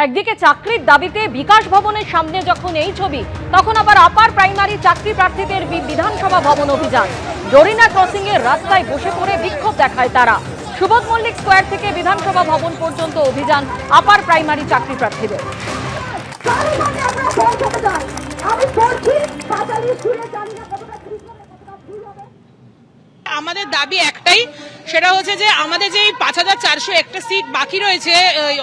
একদিকে চাকরির দাবিতে বিকাশ ভবনের সামনে যখন এই ছবি, তখন আবার আপার প্রাইমারি চাকরি প্রার্থীদের বিধানসভা ভবন অভিযান। জরিনা ক্রসিং এর রাস্তায় বসে পড়ে বিক্ষোভ দেখায় তারা। সুবোধ মল্লিক স্কোয়ার থেকে বিধানসভা ভবন পর্যন্ত অভিযান আপার প্রাইমারি চাকরি প্রার্থীদের। আমাদের দাবি একটাই, সেটা হচ্ছে যে আমাদের যে ৫,৪০১টা সিট বাকি রয়েছে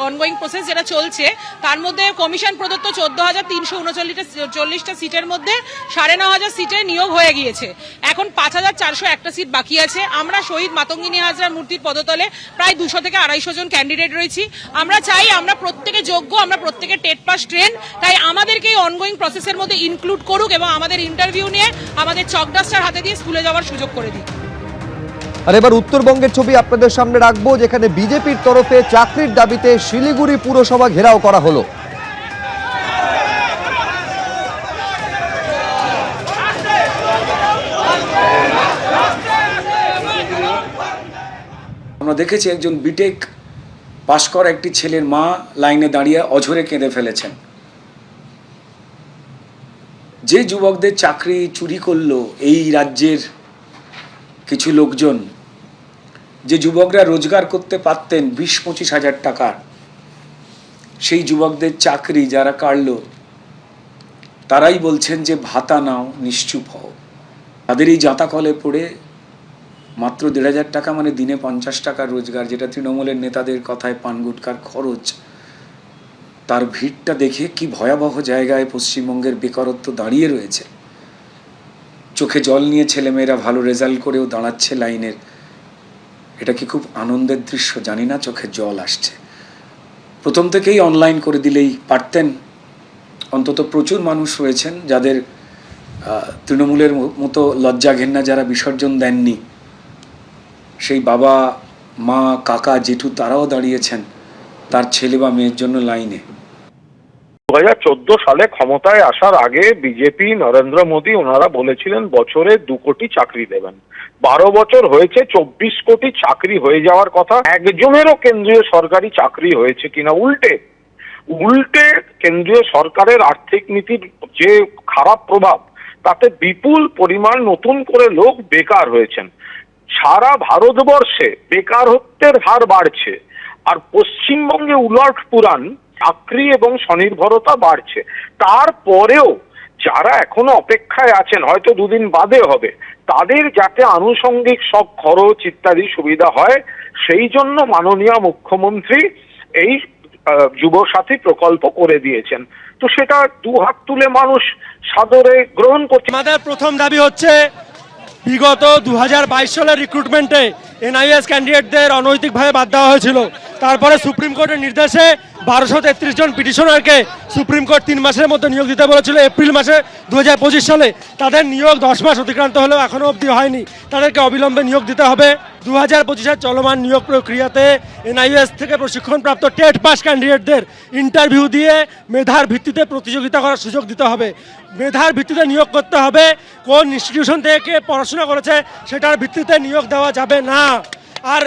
অনগোয়িং প্রসেস যেটা চলছে, তার মধ্যে কমিশন প্রদত্ত ১৪,৩৩৯টা সিটের মধ্যে ৯,৫০০ সিটে নিয়োগ হয়ে গিয়েছে। এখন ৫,৪০১টা সিট বাকি আছে। আমরা শহীদ মাতঙ্গিনী হাজরার মূর্তির পদতলে প্রায় ২০০ থেকে ২৫০ জন ক্যান্ডিডেট রয়েছি। আমরা চাই আমরা প্রত্যেকে যোগ্য, আমরা প্রত্যেকে টেট পাস ট্রেন, তাই আমাদেরকে এই অনগোয়িং প্রসেসের মধ্যে ইনক্লুড করুক এবং আমাদের ইন্টারভিউ নিয়ে আমাদের চক ডাস্টার হাতে দিয়ে স্কুলে যাওয়ার সুযোগ করে দিক। আর এবার উত্তরবঙ্গের ছবি আপনাদের সামনে রাখবো, যেখানে বিজেপির তরফে চাকরির দাবিতে শিলিগুড়ি পুরসভা ঘেরাও করা হলো। আমরা দেখেছি একজন বিটেক পাশ করা একটি ছেলের মা লাইনে দাঁড়িয়ে অঝরে কেঁদে ফেলেছেন। যে যুবকদের চাকরি চুরি করলো এই রাজ্যের কিছু লোকজন, যে যুবকরা রোজগার করতে পারতেন ২০-২৫ হাজার টাকা, সেই যুবকদের চাকরি যারা কাড়লো তারাই বলছেন যে ভাতা নাও, নিশ্চুপ হও। তাদের এই জাঁতাকলে পড়ে মাত্র ১,৫০০ টাকা, মানে দিনে ৫০ টাকার রোজগার, যেটা তৃণমূলের নেতাদের কথায় পান গুটকার খরচ, তার ভিড়টা দেখে কি ভয়াবহ জায়গায় পশ্চিমবঙ্গের বেকারত্ব দাঁড়িয়ে রয়েছে। চোখে জল নিয়ে ছেলেমেয়েরা ভালো রেজাল্ট করেও দাঁড়াচ্ছে লাইনের। এটা কি খুব আনন্দের দৃশ্য? জানি না, চোখে জল আসছে। প্রথম থেকেই অনলাইন করে দিলেই পারতেন। অন্তত প্রচুর মানুষ রয়েছেন যাদের তৃণমূলের মতো লজ্জা ঘেন্না যারা বিসর্জন দেননি, সেই বাবা মা কাকা জেঠু তারাও দাঁড়িয়েছেন তার ছেলে বা মেয়ের জন্য লাইনে। ২০১৪ সালে ক্ষমতায় আসার আগে বিজেপি, নরেন্দ্র মোদী ওনারা বলেছিলেন বছরে ২ কোটি চাকরি দেবেন। ১২ বছর হয়েছে, ২৪ কোটি চাকরি হয়ে যাওয়ার কথা। একজনেরও কেন্দ্রীয় সরকারি চাকরি হয়েছে কিনা? উল্টে কেন্দ্রীয় সরকারের আর্থিক নীতির যে খারাপ প্রভাব, তাতে বিপুল পরিমাণ নতুন করে লোক বেকার হয়েছেন। সারা ভারতবর্ষে বেকারত্বের হার বাড়ছে, আর পশ্চিমবঙ্গে উলট পুরাণ চাকরি এবং স্বনির্ভরতা বাড়ছে। তারপরেও যারা এখনো অপেক্ষায় আছেন, হয়তো দুদিন বাদে হবে, তাদের যাতে আনুষঙ্গিক সব খরচ ইত্যাদি সুবিধা হয়, সেই জন্য মাননীয় মুখ্যমন্ত্রী এই যুবসাথী প্রকল্প করে দিয়েছেন। তো সেটা দু হাত তুলে মানুষ সাদরে গ্রহণ করছে। আমাদের প্রথম দাবি হচ্ছে, বিগত ২০২২ সালের রিক্রুটমেন্টে এনআইএস ক্যান্ডিডেটদের অনৈতিকভাবে বাদ দেওয়া হয়েছিল। তারপরে সুপ্রিম কোর্টের নির্দেশে ১২৩৩ জন পিটিশনারকে সুপ্রিম কোর্ট ৩ মাসের মধ্যে নিয়োগ দিতে বলেছিল এপ্রিল মাসে ২০২৫ সালে। তাদের নিয়োগ 10 মাস অতিক্রান্ত হলেও এখনও অবধি হয়নি। তাদেরকে অবিলম্বে নিয়োগ দিতে হবে। ২০২৫-এর চলমান নিয়োগ প্রক্রিয়াতে এনআইএস থেকে প্রশিক্ষণপ্রাপ্ত টেট পাস ক্যান্ডিডেটদের ইন্টারভিউ দিয়ে মেধার ভিত্তিতে প্রতিযোগিতা করার সুযোগ দিতে হবে। মেধার ভিত্তিতে নিয়োগ করতে হবে। কোন ইনস্টিটিউশন থেকে পড়াশোনা করেছে সেটার ভিত্তিতে নিয়োগ দেওয়া যাবে না। আর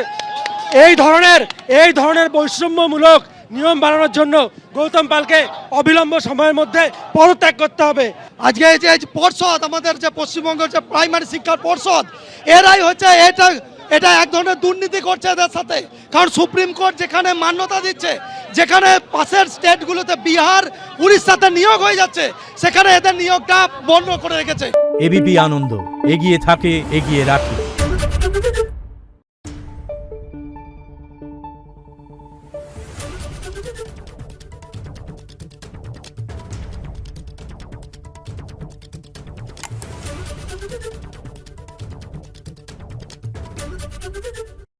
এই ধরনের বৈষম্যমূলক নিয়ম বানানোর জন্য গৌতম পালকে অবিলম্ব সময়ের মধ্যে পদত্যাগ করতে হবে। আজকে এই যে পর্ষদ, আমাদের যে পশ্চিমবঙ্গের যে প্রাইমারি শিক্ষার পর্ষদ, এরাই হচ্ছে এটা এক ধরনের দুর্নীতি করছে এদের সাথে। কারণ সুপ্রিম কোর্ট যেখানে মান্যতা দিচ্ছে, যেখানে পাশের স্টেটগুলোতে বিহার, উড়িষ্যাতে নিয়োগ হয়ে যাচ্ছে, সেখানে এদের নিয়োগটা বন্ধ করে রেখেছে। এবিপি আনন্দ, এগিয়ে থাকে, এগিয়ে রাখে।